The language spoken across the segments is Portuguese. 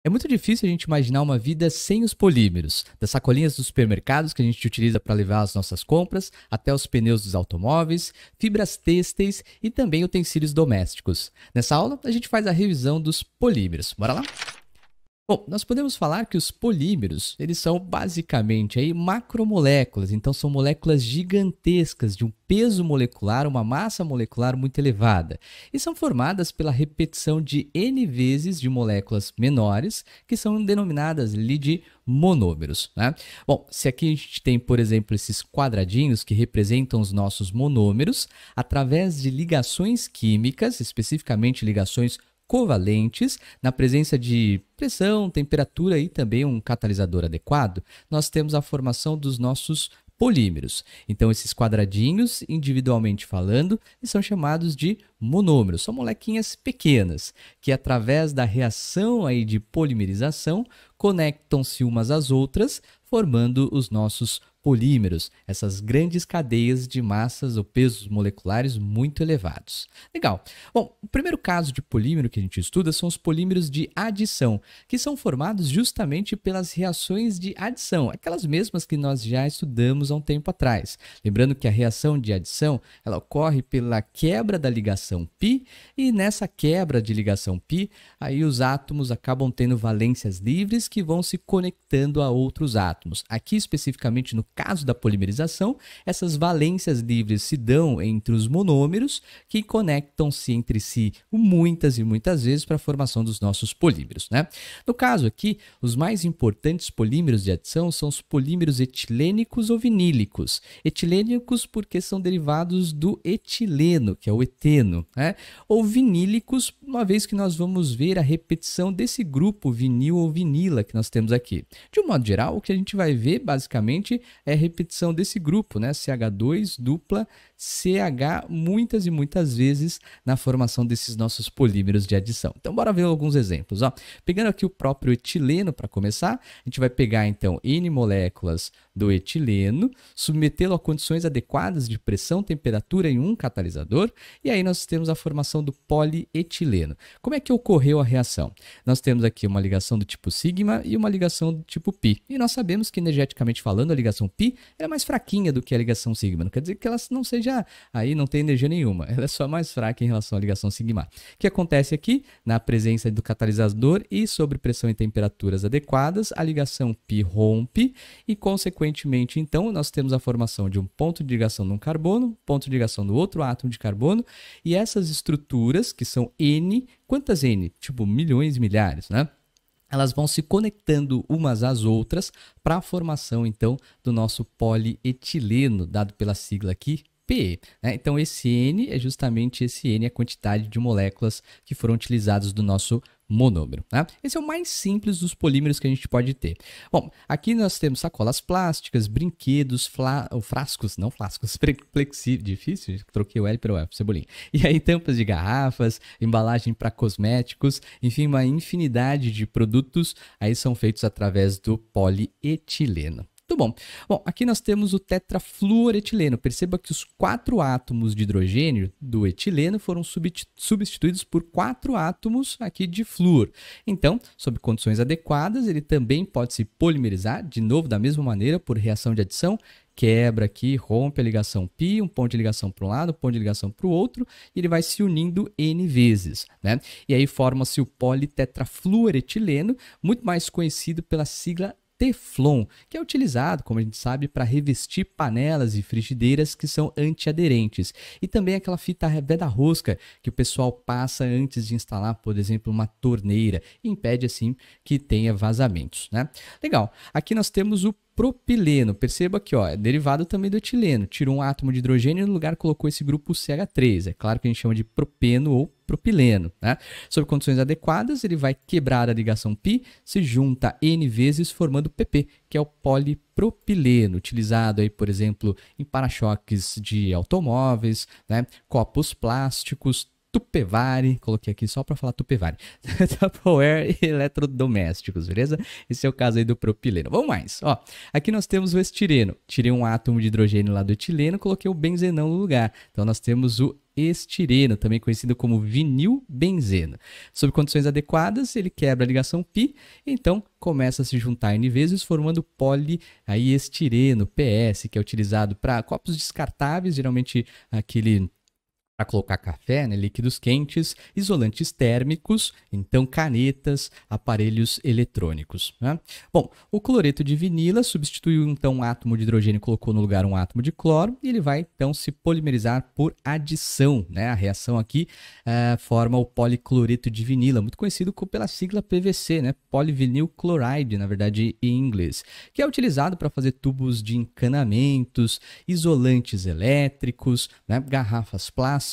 É muito difícil a gente imaginar uma vida sem os polímeros, das sacolinhas dos supermercados que a gente utiliza para levar as nossas compras, até os pneus dos automóveis, fibras têxteis e também utensílios domésticos. Nessa aula, a gente faz a revisão dos polímeros. Bora lá? Bom, nós podemos falar que os polímeros, eles são basicamente aí macromoléculas, então são moléculas gigantescas de um peso molecular, uma massa molecular muito elevada, e são formadas pela repetição de N vezes de moléculas menores, que são denominadas ali de monômeros, né? Bom, se aqui a gente tem, por exemplo, esses quadradinhos que representam os nossos monômeros, através de ligações químicas, especificamente ligações covalentes, na presença de pressão, temperatura e também um catalisador adequado, nós temos a formação dos nossos polímeros. Então, esses quadradinhos, individualmente falando, são chamados de monômeros. São molequinhas pequenas que, através da reação aí de polimerização, conectam-se umas às outras, formando os nossos polímeros, essas grandes cadeias de massas ou pesos moleculares muito elevados. Legal. Bom, o primeiro caso de polímero que a gente estuda são os polímeros de adição, que são formados justamente pelas reações de adição, aquelas mesmas que nós já estudamos há um tempo atrás. Lembrando que a reação de adição, ela ocorre pela quebra da ligação π, e nessa quebra de ligação π, aí os átomos acabam tendo valências livres que vão se conectando a outros átomos. Aqui, especificamente no caso da polimerização, essas valências livres se dão entre os monômeros, que conectam-se entre si muitas e muitas vezes para a formação dos nossos polímeros, né? No caso aqui, os mais importantes polímeros de adição são os polímeros etilênicos ou vinílicos. Etilênicos porque são derivados do etileno, que é o eteno, né? Ou vinílicos, uma vez que nós vamos ver a repetição desse grupo vinil ou vinila que nós temos aqui. De um modo geral, o que a gente vai ver basicamente é a repetição desse grupo, né? CH2 dupla CH muitas e muitas vezes na formação desses nossos polímeros de adição. Então, bora ver alguns exemplos. Ó. Pegando aqui o próprio etileno para começar, a gente vai pegar então N moléculas do etileno, submetê-lo a condições adequadas de pressão, temperatura em um catalisador, e aí nós temos a formação do polietileno. Como é que ocorreu a reação? Nós temos aqui uma ligação do tipo sigma e uma ligação do tipo π. E nós sabemos que, energeticamente falando, a ligação π é mais fraquinha do que a ligação sigma. Não quer dizer que ela não seja, aí não tem energia nenhuma. Ela é só mais fraca em relação à ligação sigma. O que acontece aqui? Na presença do catalisador e sob pressão e temperaturas adequadas, a ligação π rompe e, consequentemente, então, nós temos a formação de um ponto de ligação de um carbono, ponto de ligação do outro átomo de carbono, e essas estruturas, que são N, quantas N? Tipo, milhões e milhares, né? Elas vão se conectando umas às outras para a formação, então, do nosso polietileno, dado pela sigla aqui, PE. Né? Então, esse N é justamente esse N, a quantidade de moléculas que foram utilizadas do nosso monômero. Né? Esse é o mais simples dos polímeros que a gente pode ter. Bom, aqui nós temos sacolas plásticas, brinquedos, frascos, não flascos, flexíveis, difícil, troquei o L pelo F, cebolinha. E aí tampas de garrafas, embalagem para cosméticos, enfim, uma infinidade de produtos aí são feitos através do polietileno. Muito bom. Bom, aqui nós temos o tetrafluoretileno. Perceba que os 4 átomos de hidrogênio do etileno foram substituídos por 4 átomos aqui de flúor. Então, sob condições adequadas, ele também pode se polimerizar, de novo, da mesma maneira, por reação de adição, quebra aqui, rompe a ligação π, um ponto de ligação para um lado, um ponto de ligação para o outro, e ele vai se unindo N vezes, né? E aí forma-se o politetrafluoretileno, muito mais conhecido pela sigla Teflon, que é utilizado, como a gente sabe, para revestir panelas e frigideiras que são antiaderentes. E também aquela fita veda-rosca que o pessoal passa antes de instalar, por exemplo, uma torneira, e impede assim que tenha vazamentos, né? Legal. Aqui nós temos o propileno. Perceba que ó, é derivado também do etileno. Tirou um átomo de hidrogênio e no lugar colocou esse grupo CH3. É claro que a gente chama de propeno ou propileno. Né? Sob condições adequadas, ele vai quebrar a ligação π, se junta N vezes formando PP, que é o polipropileno, utilizado aí, por exemplo, em para-choques de automóveis, né? Copos plásticos, Tupperware, coloquei aqui só para falar Tupperware, Tupperware e eletrodomésticos, beleza? Esse é o caso aí do propileno. Vamos mais, ó. Aqui nós temos o estireno. Tirei um átomo de hidrogênio lá do etileno, coloquei o benzenão no lugar. Então nós temos o estireno, também conhecido como vinilbenzeno. Sob condições adequadas, ele quebra a ligação π, então começa a se juntar N vezes, formando poliestireno, PS, que é utilizado para copos descartáveis, geralmente aquele para colocar café, né, líquidos quentes, isolantes térmicos, então canetas, aparelhos eletrônicos. Né? Bom, o cloreto de vinila substituiu então um átomo de hidrogênio e colocou no lugar um átomo de cloro, e ele vai então se polimerizar por adição. Né? A reação aqui forma o policloreto de vinila, muito conhecido pela sigla PVC, né? Polyvinyl chloride, na verdade em inglês, que é utilizado para fazer tubos de encanamentos, isolantes elétricos, né? Garrafas plásticas.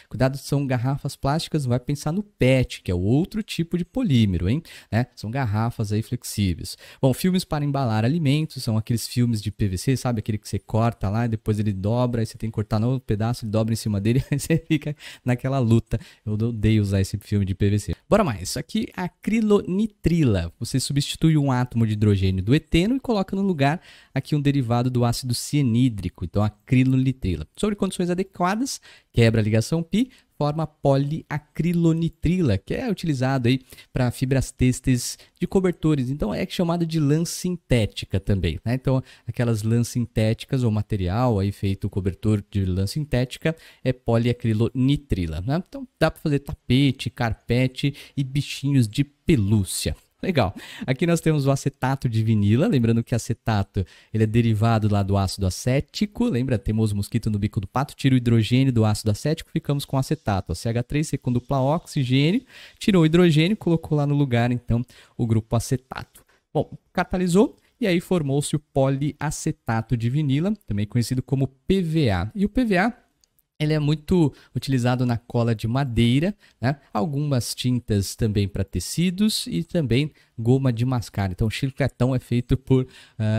Cuidado, são garrafas plásticas, vai pensar no PET, que é o outro tipo de polímero, hein? Né? São garrafas aí flexíveis. Bom, filmes para embalar alimentos, são aqueles filmes de PVC, sabe? Aquele que você corta lá e depois ele dobra, aí você tem que cortar no pedaço, ele dobra em cima dele, aí você fica naquela luta. Eu odeio usar esse filme de PVC. Bora mais, isso aqui é acrilonitrila. Você substitui um átomo de hidrogênio do eteno e coloca no lugar aqui um derivado do ácido cianídrico, então acrilonitrila. Sobre condições adequadas, quebra a ligação π, forma poliacrilonitrila, que é utilizado aí para fibras têxteis de cobertores. Então é chamado de lã sintética também, né? Então aquelas lãs sintéticas ou material aí feito cobertor de lã sintética é poliacrilonitrila, né? Então dá para fazer tapete, carpete e bichinhos de pelúcia. Legal. Aqui nós temos o acetato de vinila, lembrando que acetato ele é derivado lá do ácido acético, lembra? Teimoso mosquito no bico do pato, tira o hidrogênio do ácido acético, ficamos com acetato. CH3 com dupla oxigênio, tirou o hidrogênio, colocou lá no lugar, então, o grupo acetato. Bom, catalisou e aí formou-se o poliacetato de vinila, também conhecido como PVA. E o PVA ele é muito utilizado na cola de madeira, né? Algumas tintas também para tecidos e também goma de mascar. Então, o chicletão é feito por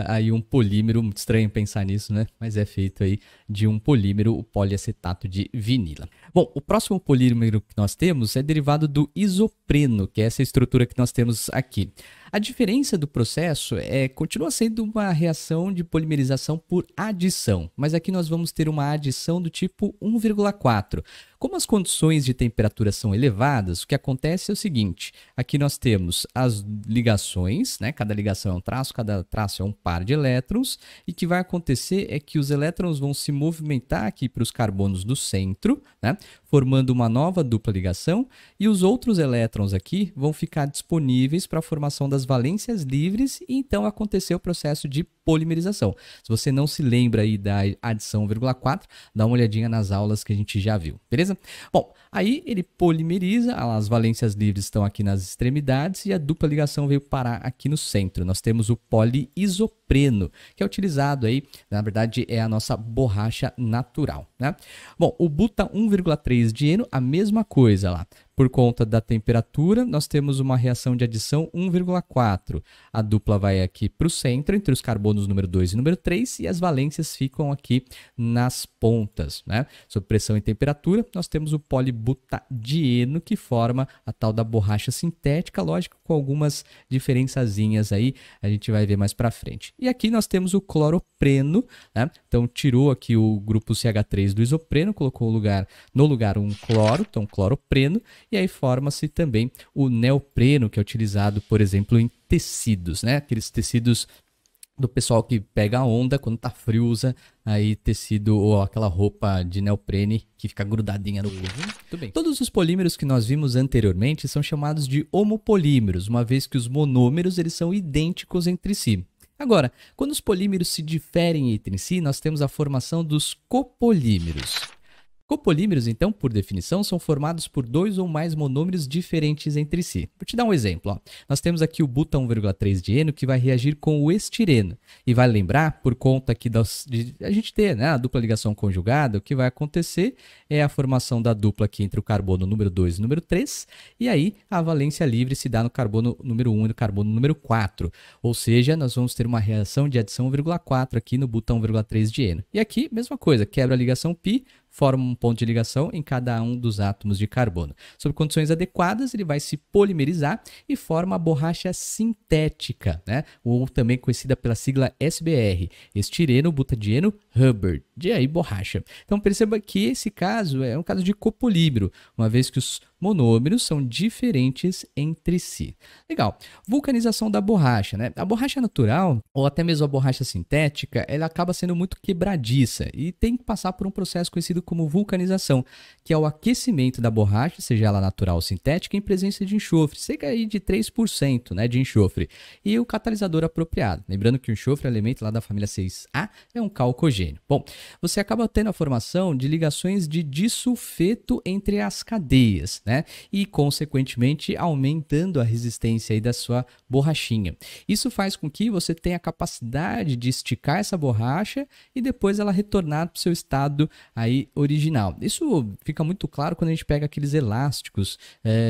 aí um polímero, muito estranho pensar nisso, né? Mas é feito aí de um polímero, o poliacetato de vinila. Bom, o próximo polímero que nós temos é derivado do isopreno, que é essa estrutura que nós temos aqui. A diferença do processo continua sendo uma reação de polimerização por adição, mas aqui nós vamos ter uma adição do tipo 1,4. Como as condições de temperatura são elevadas, o que acontece é o seguinte, aqui nós temos as ligações, né? Cada ligação é um traço, cada traço é um par de elétrons, e o que vai acontecer é que os elétrons vão se movimentar aqui para os carbonos do centro, né? Formando uma nova dupla ligação, e os outros elétrons aqui vão ficar disponíveis para a formação das valências livres, e então acontecer o processo de polimerização. Se você não se lembra aí da adição 1,4, dá uma olhadinha nas aulas que a gente já viu, beleza? Bom, aí ele polimeriza, as valências livres estão aqui nas extremidades e a dupla ligação veio parar aqui no centro. Nós temos o poliisopreno, que é utilizado aí, na verdade é a nossa borracha natural, né? Bom, o buta 1,3 dieno, a mesma coisa lá. Por conta da temperatura, nós temos uma reação de adição 1,4. A dupla vai aqui para o centro, entre os carbonos número 2 e número 3, e as valências ficam aqui nas pontas, né? Sob pressão e temperatura, nós temos o polibutadieno, que forma a tal da borracha sintética, lógico, com algumas diferençazinhas aí, a gente vai ver mais para frente. E aqui nós temos o cloropreno, né? Então, tirou aqui o grupo CH3 do isopreno, colocou no lugar um cloro, então cloropreno, e aí forma-se também o neopreno, que é utilizado, por exemplo, em tecidos, né? Aqueles tecidos do pessoal que pega a onda quando tá frio, usa aí tecido ou aquela roupa de neoprene que fica grudadinha no corpo. Muito bem. Todos os polímeros que nós vimos anteriormente são chamados de homopolímeros, uma vez que os monômeros eles são idênticos entre si. Agora, quando os polímeros se diferem entre si, nós temos a formação dos copolímeros. Copolímeros, então, por definição, são formados por dois ou mais monômeros diferentes entre si. Vou te dar um exemplo. Ó. Nós temos aqui o buta 1,3 dieno que vai reagir com o estireno. E vai lembrar, por conta aqui de a gente ter, né, a dupla ligação conjugada, o que vai acontecer é a formação da dupla aqui entre o carbono número 2 e o número 3, e aí a valência livre se dá no carbono número 1 e no carbono número 4. Ou seja, nós vamos ter uma reação de adição 1,4 aqui no buta 1,3 dieno. E aqui, mesma coisa, quebra a ligação π, forma um ponto de ligação em cada um dos átomos de carbono. Sob condições adequadas, ele vai se polimerizar e forma a borracha sintética, né? Ou também conhecida pela sigla SBR, estireno, butadieno, rubber, de aí borracha. Então perceba que esse caso é um caso de copolímero, uma vez que os monômeros são diferentes entre si. Legal. Vulcanização da borracha, né? A borracha natural, ou até mesmo a borracha sintética, ela acaba sendo muito quebradiça e tem que passar por um processo conhecido como vulcanização, que é o aquecimento da borracha, seja ela natural ou sintética, em presença de enxofre, cerca aí de 3%, né, de enxofre, e o catalisador apropriado. Lembrando que o enxofre é um elemento lá da família 6A, é um calcogênio. Bom, você acaba tendo a formação de ligações de disulfeto entre as cadeias, né? E, consequentemente, aumentando a resistência aí da sua borrachinha. Isso faz com que você tenha a capacidade de esticar essa borracha e depois ela retornar para o seu estado aí original. Isso fica muito claro quando a gente pega aqueles elásticos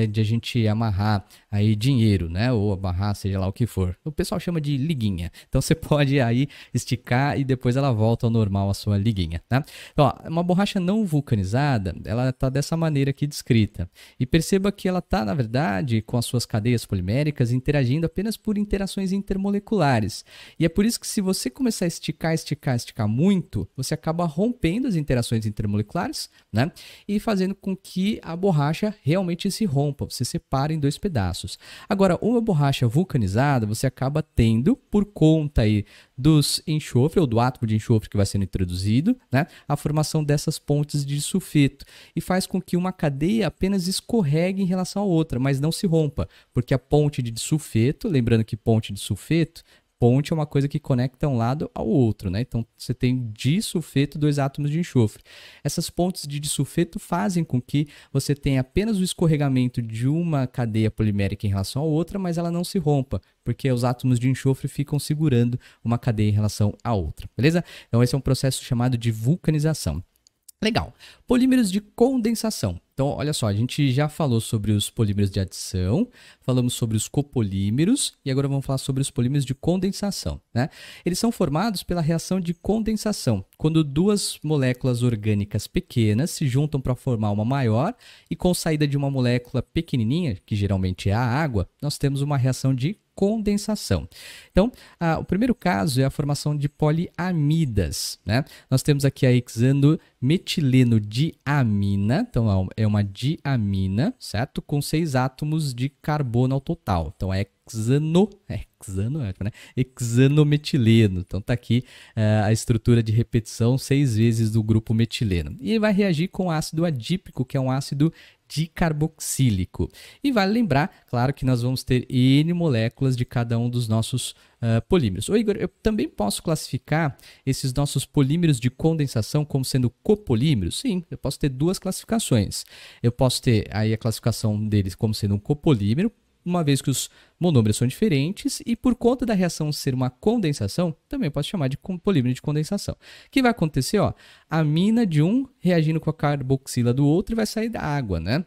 de a gente amarrar aí dinheiro, né? Ou amarrar, seja lá o que for. O pessoal chama de liguinha. Então você pode aí esticar e depois ela volta ao normal a sua liguinha, tá? Então, ó, uma borracha não vulcanizada, ela está dessa maneira aqui descrita. E perceba que ela está, na verdade, com as suas cadeias poliméricas interagindo apenas por interações intermoleculares. E é por isso que se você começar a esticar muito, você acaba rompendo as interações intermoleculares, né? E fazendo com que a borracha realmente se rompa, você separa em dois pedaços. Agora, uma borracha vulcanizada, você acaba tendo, por conta aí dos enxofre, ou do átomo de enxofre que vai sendo introduzido, né? A formação dessas pontes de sulfeto. E faz com que uma cadeia apenas escorregue em relação à outra, mas não se rompa, porque a ponte de sulfeto, lembrando que ponte é uma coisa que conecta um lado ao outro, né? Então você tem disulfeto, dois átomos de enxofre. Essas pontes de disulfeto fazem com que você tenha apenas o escorregamento de uma cadeia polimérica em relação à outra, mas ela não se rompa, porque os átomos de enxofre ficam segurando uma cadeia em relação à outra, beleza? Então esse é um processo chamado de vulcanização. Legal. Polímeros de condensação. Então, olha só, a gente já falou sobre os polímeros de adição, falamos sobre os copolímeros e agora vamos falar sobre os polímeros de condensação, né? Eles são formados pela reação de condensação, quando duas moléculas orgânicas pequenas se juntam para formar uma maior e com saída de uma molécula pequenininha, que geralmente é a água, nós temos uma reação de condensação. Então, o primeiro caso é a formação de poliamidas, né? Nós temos aqui a hexanometileno diamina, então é uma diamina, certo? Com 6 átomos de carbono ao total. Então, é hexanometileno. Então tá aqui a estrutura de repetição 6 vezes do grupo metileno. E ele vai reagir com ácido adípico, que é um ácido dicarboxílico. E vale lembrar, claro, que nós vamos ter N moléculas de cada um dos nossos polímeros. Ô Igor, eu também posso classificar esses nossos polímeros de condensação como sendo copolímeros? Sim, eu posso ter duas classificações. Eu posso ter aí a classificação deles como sendo um copolímero, uma vez que os monômeros são diferentes e por conta da reação ser uma condensação, também posso chamar de polímero de condensação. O que vai acontecer? Ó, a amina de um reagindo com a carboxila do outro e vai sair da água, né?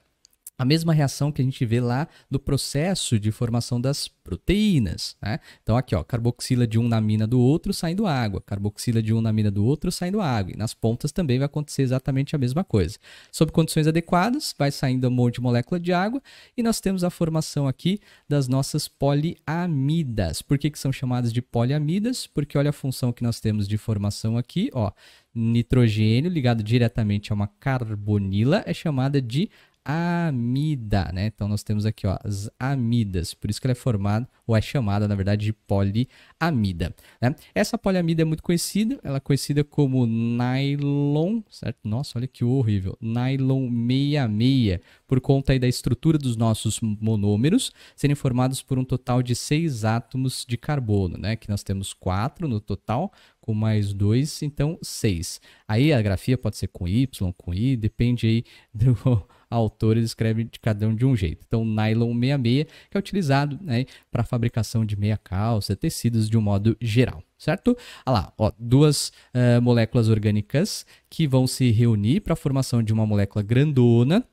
A mesma reação que a gente vê lá no processo de formação das proteínas, né? Então aqui, ó, carboxila de um na amina do outro saindo água, carboxila de um na amina do outro saindo água. E nas pontas também vai acontecer exatamente a mesma coisa. Sob condições adequadas, vai saindo um monte de molécula de água e nós temos a formação aqui das nossas poliamidas. Por que são chamadas de poliamidas? Porque olha a função que nós temos de formação aqui, ó, nitrogênio ligado diretamente a uma carbonila é chamada de amida, né? Então nós temos aqui, ó, as amidas, por isso que ela é formada, ou é chamada, na verdade, de poliamida, né? Essa poliamida é muito conhecida, ela é conhecida como nylon, certo? Nossa, olha que horrível, nylon 66, por conta aí da estrutura dos nossos monômeros serem formados por um total de 6 átomos de carbono, né? Que nós temos 4 no total, com mais 2, então 6. Aí a grafia pode ser com Y, com I, depende aí do autor, ele escreve de cada um de um jeito. Então, nylon 66, que é utilizado, né, para a fabricação de meia calça, tecidos de um modo geral, certo? Olha lá, ó, duas moléculas orgânicas que vão se reunir para a formação de uma molécula grandona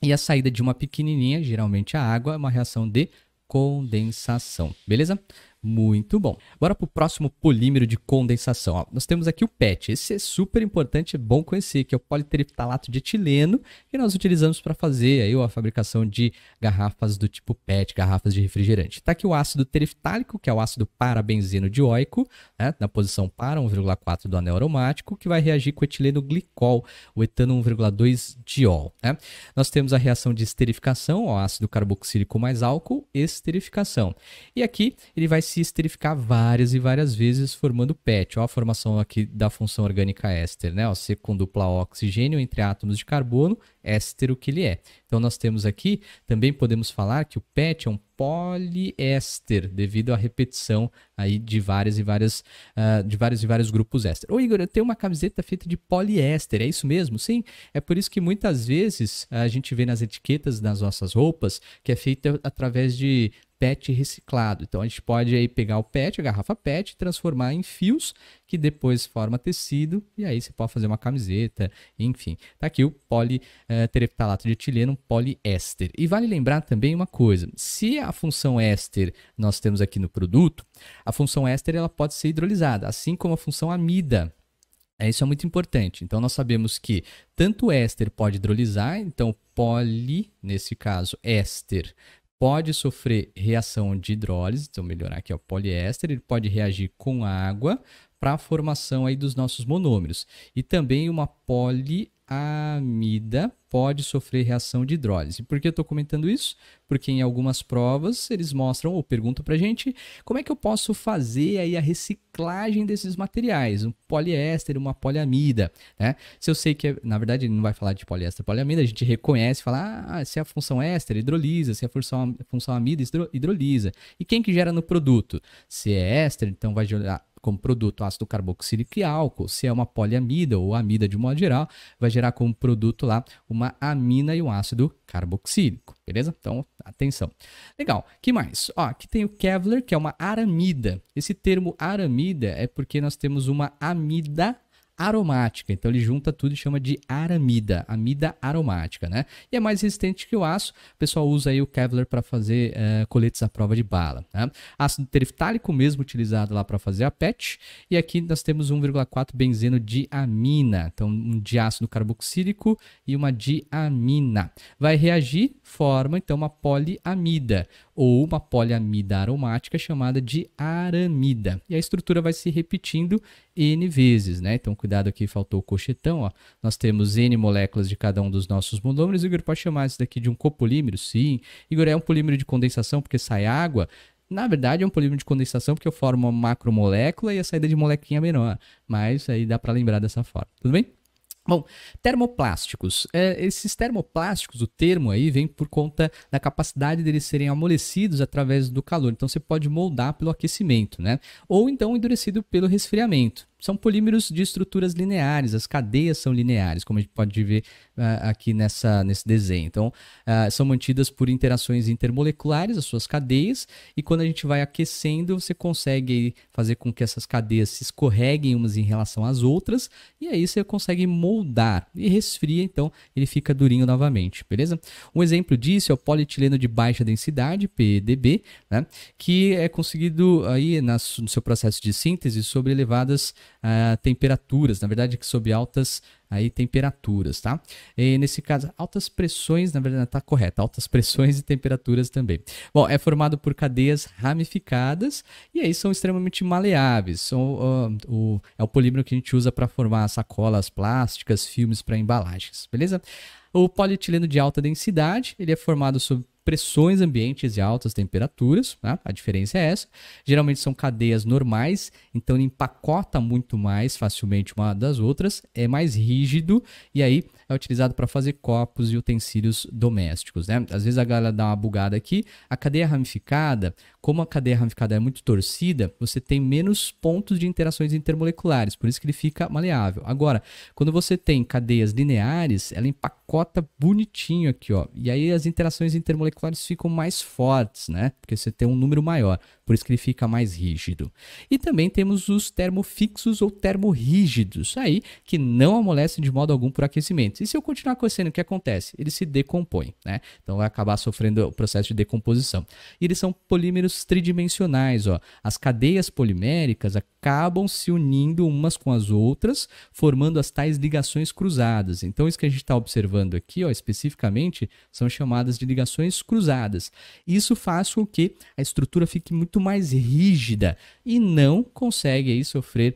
e a saída de uma pequenininha, geralmente a água, é uma reação de condensação, beleza? Muito bom. Bora para o próximo polímero de condensação. Ó, nós temos aqui o PET. Esse é super importante, é bom conhecer, que é o politereptalato de etileno, que nós utilizamos para fazer aí a fabricação de garrafas do tipo PET, garrafas de refrigerante. Está aqui o ácido tereftálico, que é o ácido parabenzeno dioico, né, na posição para 1,4 do anel aromático, que vai reagir com o etileno glicol, o etano 1,2 diol. Né? Nós temos a reação de esterificação, ó, ácido carboxílico mais álcool, esterificação. E aqui ele vai se esterificar várias e várias vezes formando PET. Ó, a formação aqui da função orgânica éster, né? Ó, C com dupla oxigênio entre átomos de carbono, éstero que ele é. Então nós temos aqui, também podemos falar que o PET é um poliéster, devido à repetição aí de vários e vários grupos éster. Ô Igor, eu tenho uma camiseta feita de poliéster, é isso mesmo? Sim, é por isso que muitas vezes a gente vê nas etiquetas das nossas roupas que é feita através de PET reciclado. Então a gente pode aí pegar o PET, a garrafa PET, transformar em fios que depois forma tecido e aí você pode fazer uma camiseta, enfim. Tá aqui o politereptalato de etileno, um poliéster. E vale lembrar também uma coisa, se a função éster nós temos aqui no produto, a função éster ela pode ser hidrolisada, assim como a função amida. Isso é muito importante. Então nós sabemos que tanto o éster pode hidrolisar, então nesse caso éster, pode sofrer reação de hidrólise, então melhorar aqui é o poliéster, ele pode reagir com água para a formação aí dos nossos monômeros. E também uma poliamida pode sofrer reação de hidrólise. Por que eu estou comentando isso? Porque em algumas provas eles mostram ou perguntam para a gente como é que eu posso fazer aí a reciclagem desses materiais, um poliéster, uma poliamida, né? Se eu sei que, na verdade, ele não vai falar de poliéster, poliamida, a gente reconhece, fala, se é a função éster, hidrolisa, se é a função amida, hidrolisa. E quem que gera no produto? Se é éster, então vai gerar como produto ácido carboxílico e álcool. Se é uma poliamida ou amida de modo geral, vai gerar como produto lá uma amina e um ácido carboxílico, beleza? Então, atenção. Legal, que mais? Ó, aqui tem o Kevlar, que é uma aramida. Esse termo aramida é porque nós temos uma amida aromática, então ele junta tudo e chama de aramida, amida aromática, né? E é mais resistente que o aço, o pessoal usa aí o Kevlar para fazer coletes à prova de bala, né? Ácido tereftálico mesmo utilizado lá para fazer a PET, e aqui nós temos 1,4 benzeno de amina, então um diácido carboxílico e uma diamina. Vai reagir, forma então uma poliamida, ou uma poliamida aromática chamada de aramida. E a estrutura vai se repetindo N vezes, né? Então, cuidado aqui, faltou o colchetão, ó. Nós temos N moléculas de cada um dos nossos monômeros. Igor, pode chamar isso daqui de um copolímero? Sim. Igor, é um polímero de condensação porque sai água? Na verdade, é um polímero de condensação porque eu formo uma macromolécula e a saída de molequinha menor. Mas aí dá para lembrar dessa forma. Tudo bem? Bom, termoplásticos. Esses termoplásticos, o termo aí vem por conta da capacidade deles serem amolecidos através do calor. Então, você pode moldar pelo aquecimento, né? Ou então endurecido pelo resfriamento. São polímeros de estruturas lineares, as cadeias são lineares, como a gente pode ver aqui nesse desenho. Então, são mantidas por interações intermoleculares, as suas cadeias, e quando a gente vai aquecendo, você consegue fazer com que essas cadeias se escorreguem umas em relação às outras, e aí você consegue moldar, e resfria, então ele fica durinho novamente, beleza? Um exemplo disso é o polietileno de baixa densidade, PEDB, né, que é conseguido aí no seu processo de síntese sobre elevadas temperaturas, na verdade sob altas aí temperaturas, tá? E nesse caso, altas pressões, na verdade está correto, altas pressões e temperaturas também. Bom, é formado por cadeias ramificadas e aí são extremamente maleáveis. É o polímero que a gente usa para formar sacolas plásticas, filmes para embalagens, beleza? O polietileno de alta densidade, ele é formado sob pressões ambientes e altas temperaturas, né? A diferença é essa. Geralmente são cadeias normais, então ele empacota muito mais facilmente uma das outras, é mais rígido e aí é utilizado para fazer copos e utensílios domésticos, né? Às vezes a galera dá uma bugada aqui. A cadeia ramificada, como a cadeia ramificada é muito torcida, você tem menos pontos de interações intermoleculares, por isso que ele fica maleável. Agora, quando você tem cadeias lineares, ela empacota bonitinho aqui, ó, e aí as interações intermoleculares ficam mais fortes, né? Porque você tem um número maior. por isso que ele fica mais rígido. E também temos os termofixos ou termorrígidos, aí que não amolecem de modo algum por aquecimento. E se eu continuar aquecendo, o que acontece? Ele se decompõe, né? Então vai acabar sofrendo o processo de decomposição. E eles são polímeros tridimensionais, ó. As cadeias poliméricas acabam se unindo umas com as outras, formando as tais ligações cruzadas. Então isso que a gente está observando aqui, ó, especificamente, são chamadas de ligações cruzadas. Isso faz com que a estrutura fique muito mais rígida e não consegue aí sofrer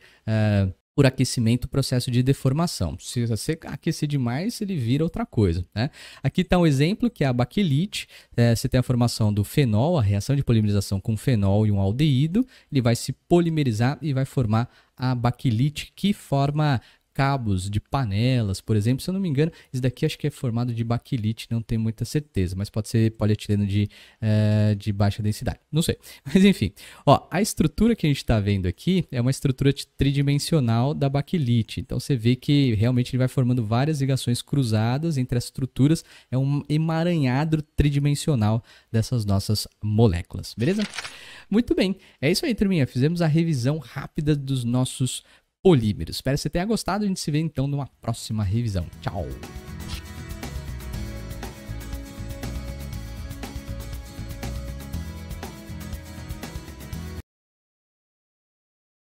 por aquecimento o processo de deformação. Se você aquecer demais, ele vira outra coisa, né? Aqui está um exemplo que é a baquelite. Você tem a formação do fenol, a reação de polimerização com fenol e um aldeído. Ele vai se polimerizar e vai formar a baquelite, que forma cabos de panelas, por exemplo. Se eu não me engano, isso daqui acho que é formado de baquelite, não tenho muita certeza, mas pode ser polietileno de baixa densidade, não sei. Mas enfim, ó, a estrutura que a gente está vendo aqui é uma estrutura tridimensional da baquelite. Então você vê que realmente ele vai formando várias ligações cruzadas entre as estruturas, é um emaranhado tridimensional dessas nossas moléculas, beleza? Muito bem, é isso aí, turminha. Fizemos a revisão rápida dos nossos polímeros. Espero que você tenha gostado. A gente se vê então numa próxima revisão. Tchau!